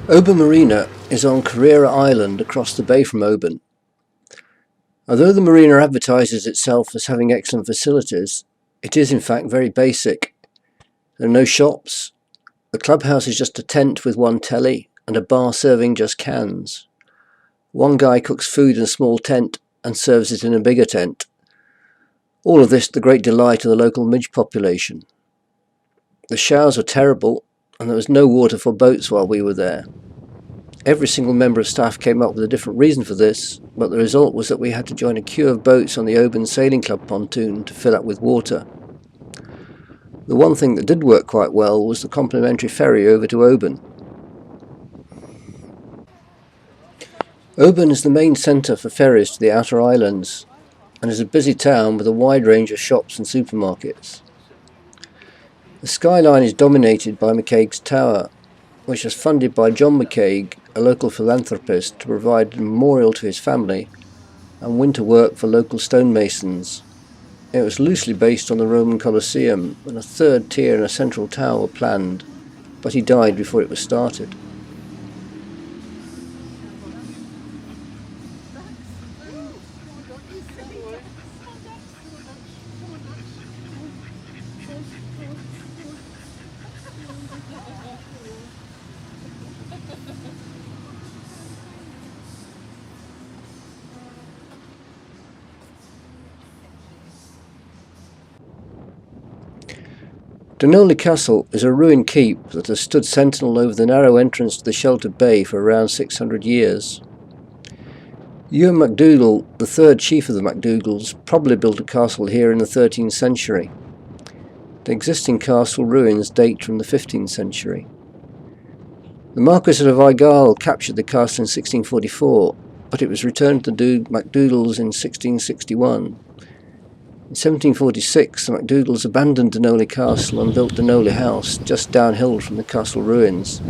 Oban Marina is on Kerrera Island across the bay from Oban. Although the marina advertises itself as having excellent facilities, it is in fact very basic. There are no shops. The clubhouse is just a tent with one telly and a bar serving just cans. One guy cooks food in a small tent and serves it in a bigger tent. All of this to the great delight of the local midge population. The showers were terrible and there was no water for boats while we were there. Every single member of staff came up with a different reason for this, but the result was that we had to join a queue of boats on the Oban Sailing Club pontoon to fill up with water. The one thing that did work quite well was the complimentary ferry over to Oban. Oban is the main centre for ferries to the outer islands and is a busy town with a wide range of shops and supermarkets. The skyline is dominated by McCaig's Tower, which was funded by John McCaig, a local philanthropist, to provide a memorial to his family and winter work for local stonemasons. It was loosely based on the Roman Colosseum, and a third tier and a central tower were planned, but he died before it was started. Gylen Castle is a ruined keep that has stood sentinel over the narrow entrance to the sheltered bay for around 600 years. Ewan MacDougall, the third chief of the MacDougalls, probably built a castle here in the 13th century. The existing castle ruins date from the 15th century. The Marquess of Argyll captured the castle in 1644, but it was returned to the MacDougalls in 1661. In 1746, the MacDougalls abandoned Gylen Castle and built Gylen House just downhill from the castle ruins.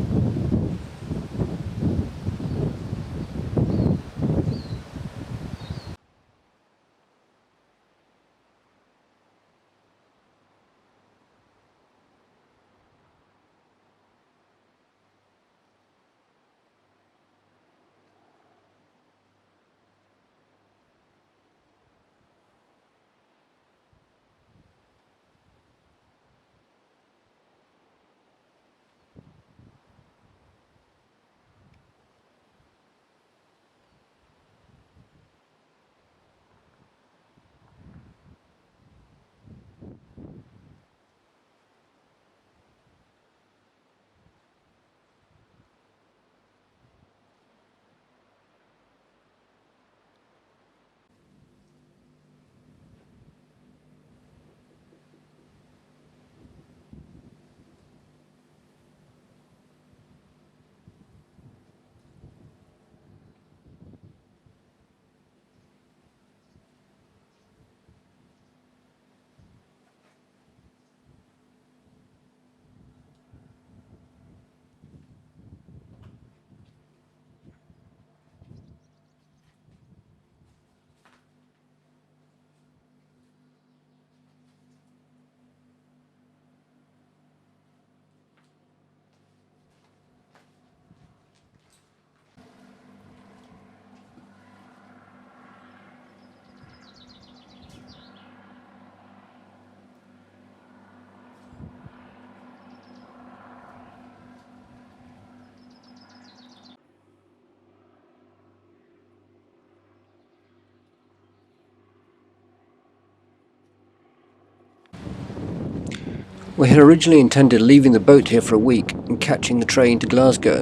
We had originally intended leaving the boat here for a week and catching the train to Glasgow.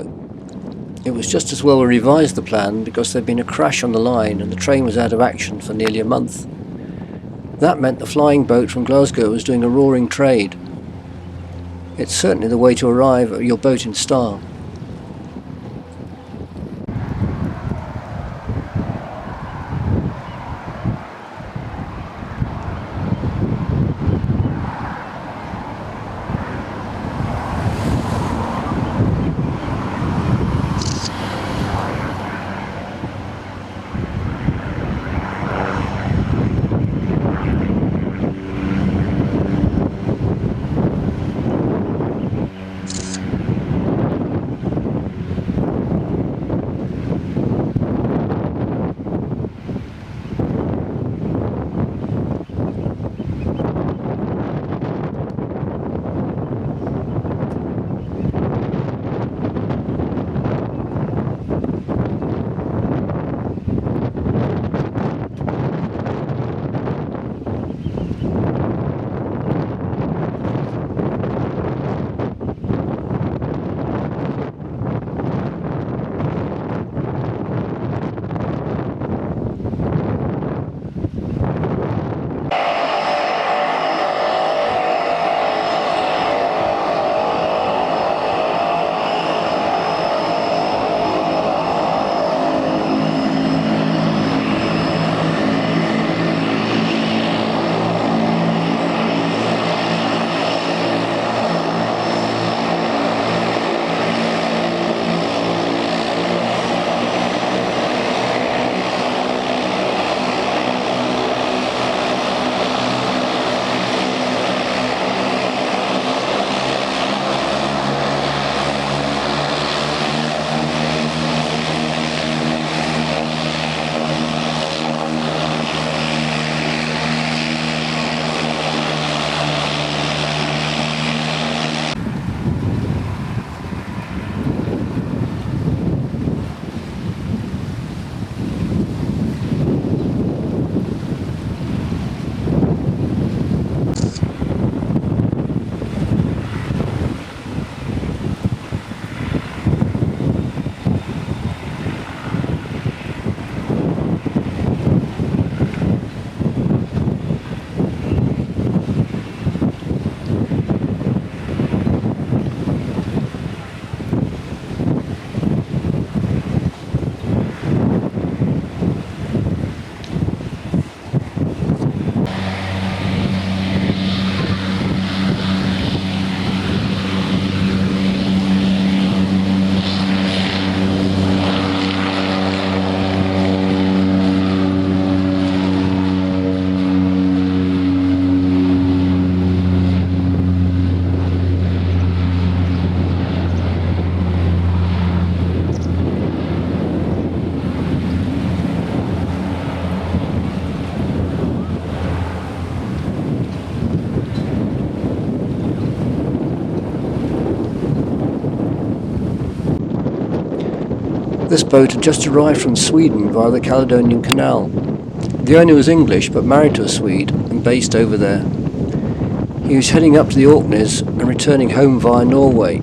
It was just as well we revised the plan because there had been a crash on the line and the train was out of action for nearly a month. That meant the flying boat from Glasgow was doing a roaring trade. It's certainly the way to arrive at your boat in style. This boat had just arrived from Sweden via the Caledonian Canal. The owner was English but married to a Swede and based over there. He was heading up to the Orkneys and returning home via Norway.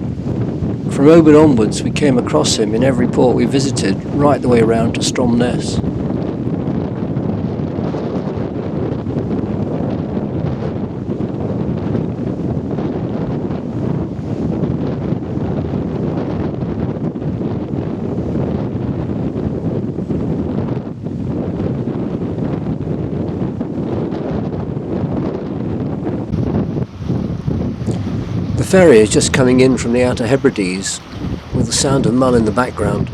From Oban onwards we came across him in every port we visited, right the way around to Stromness. The ferry is just coming in from the Outer Hebrides, with the sound of Mull in the background.